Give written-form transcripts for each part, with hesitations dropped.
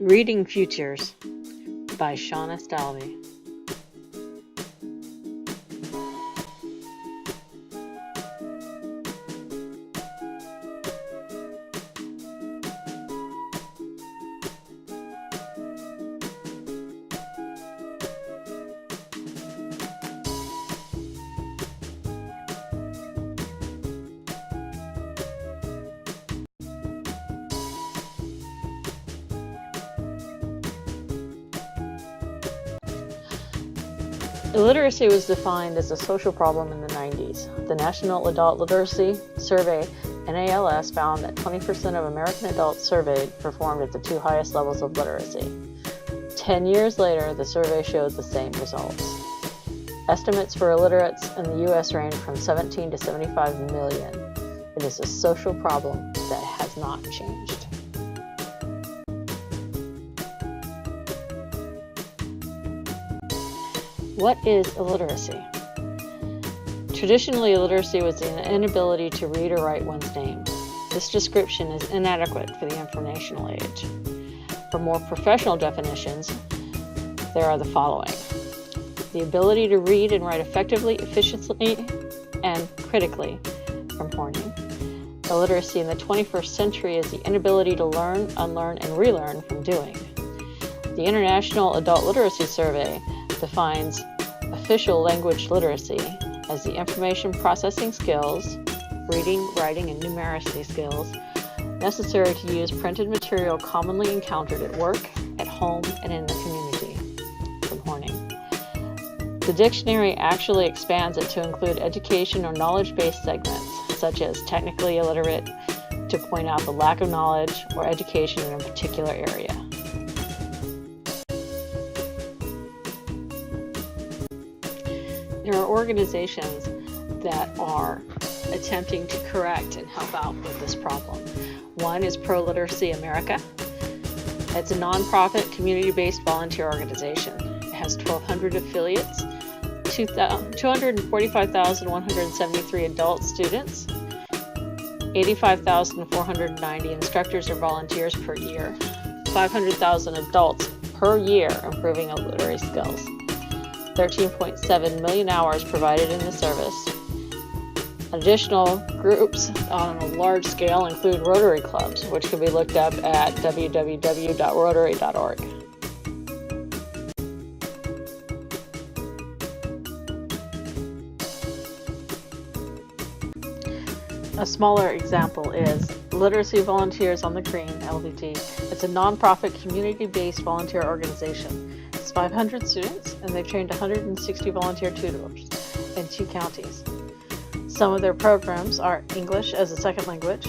Reading Futures by Shawna Stalvey. Illiteracy was defined as a social problem in the 90s. The National Adult Literacy Survey, NALS, found that 20% of American adults surveyed performed at the two highest levels of literacy. 10 years later, the survey showed the same results. Estimates for illiterates in the U.S. range from 17 to 75 million. It is a social problem that has not changed. What is illiteracy? Traditionally, illiteracy was the inability to read or write one's name. This description is inadequate for the informational age. For more professional definitions, there are the following: the ability to read and write effectively, efficiently, and critically from horning. Illiteracy in the 21st century is the inability to learn, unlearn, and relearn from doing. The International Adult Literacy Survey defines official language literacy as the information processing skills, reading, writing, and numeracy skills necessary to use printed material commonly encountered at work, at home, and in the community. From Horning. The dictionary actually expands it to include education or knowledge-based segments, such as technically illiterate, to point out the lack of knowledge or education in a particular area. There are organizations that are attempting to correct and help out with this problem. One is Pro-Literacy America. It's a nonprofit, community-based volunteer organization. It has 1,200 affiliates, 245,173 adult students, 85,490 instructors or volunteers per year, 500,000 adults per year improving literacy skills. 13.7 million hours provided in the service. Additional groups on a large scale include Rotary clubs, which can be looked up at www.rotary.org. A smaller example is Literacy Volunteers on the Green, LVT. It's a nonprofit, community-based volunteer organization. 500 students, and they've trained 160 volunteer tutors in 2 counties. Some of their programs are English as a second language,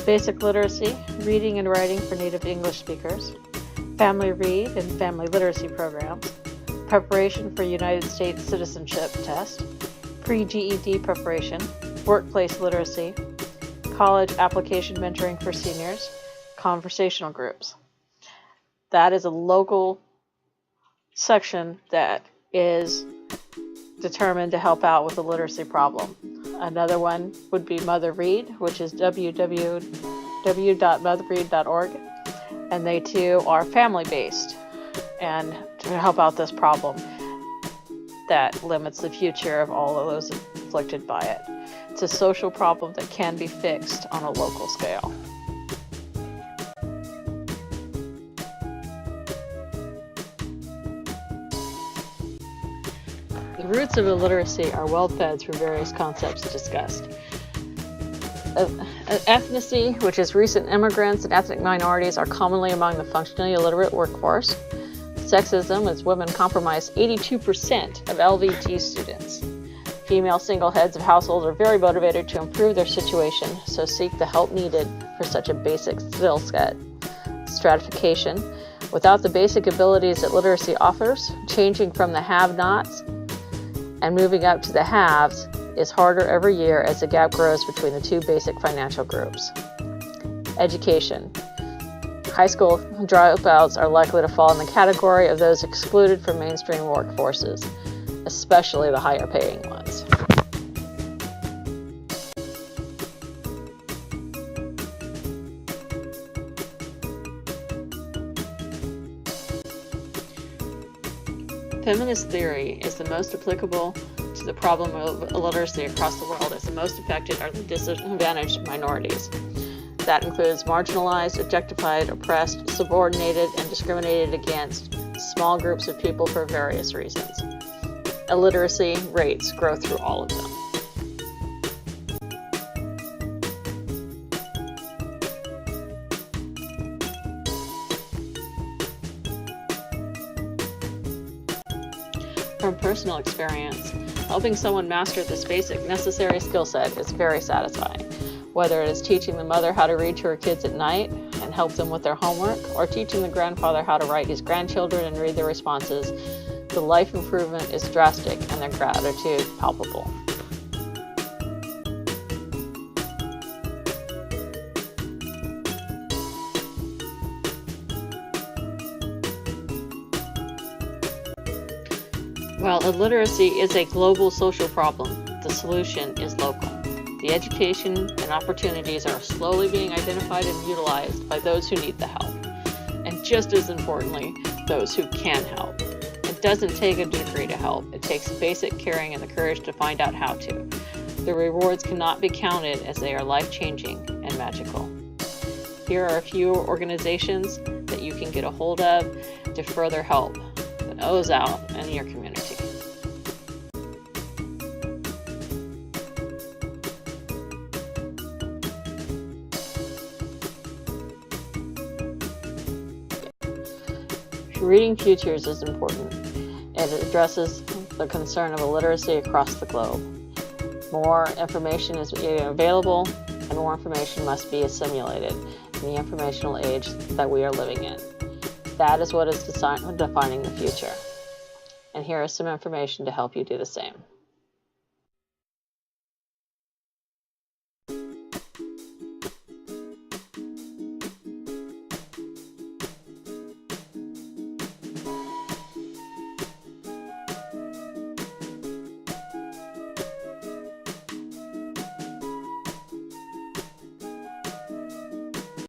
basic literacy, reading and writing for native English speakers, family read and family literacy programs, preparation for United States citizenship test, pre-GED preparation, workplace literacy, college application mentoring for seniors, conversational groups. That is a local section that is determined to help out with the literacy problem. Another one would be Mother Read, which is www.motherread.org, and they too are family-based and to help out this problem that limits the future of all of those afflicted by it. It's a social problem that can be fixed on a local scale. The roots of illiteracy are well fed through various concepts discussed. Ethnicity, which is recent immigrants and ethnic minorities, are commonly among the functionally illiterate workforce. Sexism, as women comprise 82% of LVT students. Female single heads of households are very motivated to improve their situation, so seek the help needed for such a basic skill set. Stratification. Without the basic abilities that literacy offers, changing from the have-nots and moving up to the haves is harder every year as the gap grows between the two basic financial groups. Education. High school dropouts are likely to fall in the category of those excluded from mainstream workforces, especially the higher paying ones. Feminist theory is the most applicable to the problem of illiteracy across the world, as the most affected are the disadvantaged minorities. That includes marginalized, objectified, oppressed, subordinated, and discriminated against small groups of people for various reasons. Illiteracy rates grow through all of them. From personal experience, helping someone master this basic necessary skill set is very satisfying. Whether it is teaching the mother how to read to her kids at night and help them with their homework, or teaching the grandfather how to write his grandchildren and read their responses, the life improvement is drastic and their gratitude palpable. While illiteracy is a global social problem, the solution is local. The education and opportunities are slowly being identified and utilized by those who need the help. And just as importantly, those who can help. It doesn't take a degree to help. It takes basic caring and the courage to find out how to. The rewards cannot be counted, as they are life-changing and magical. Here are a few organizations that you can get a hold of to further help those out in your community. Reading Futures is important. It addresses the concern of illiteracy across the globe. More information is available, and more information must be assimilated in the informational age that we are living in. That is what is defining the future. And here is some information to help you do the same.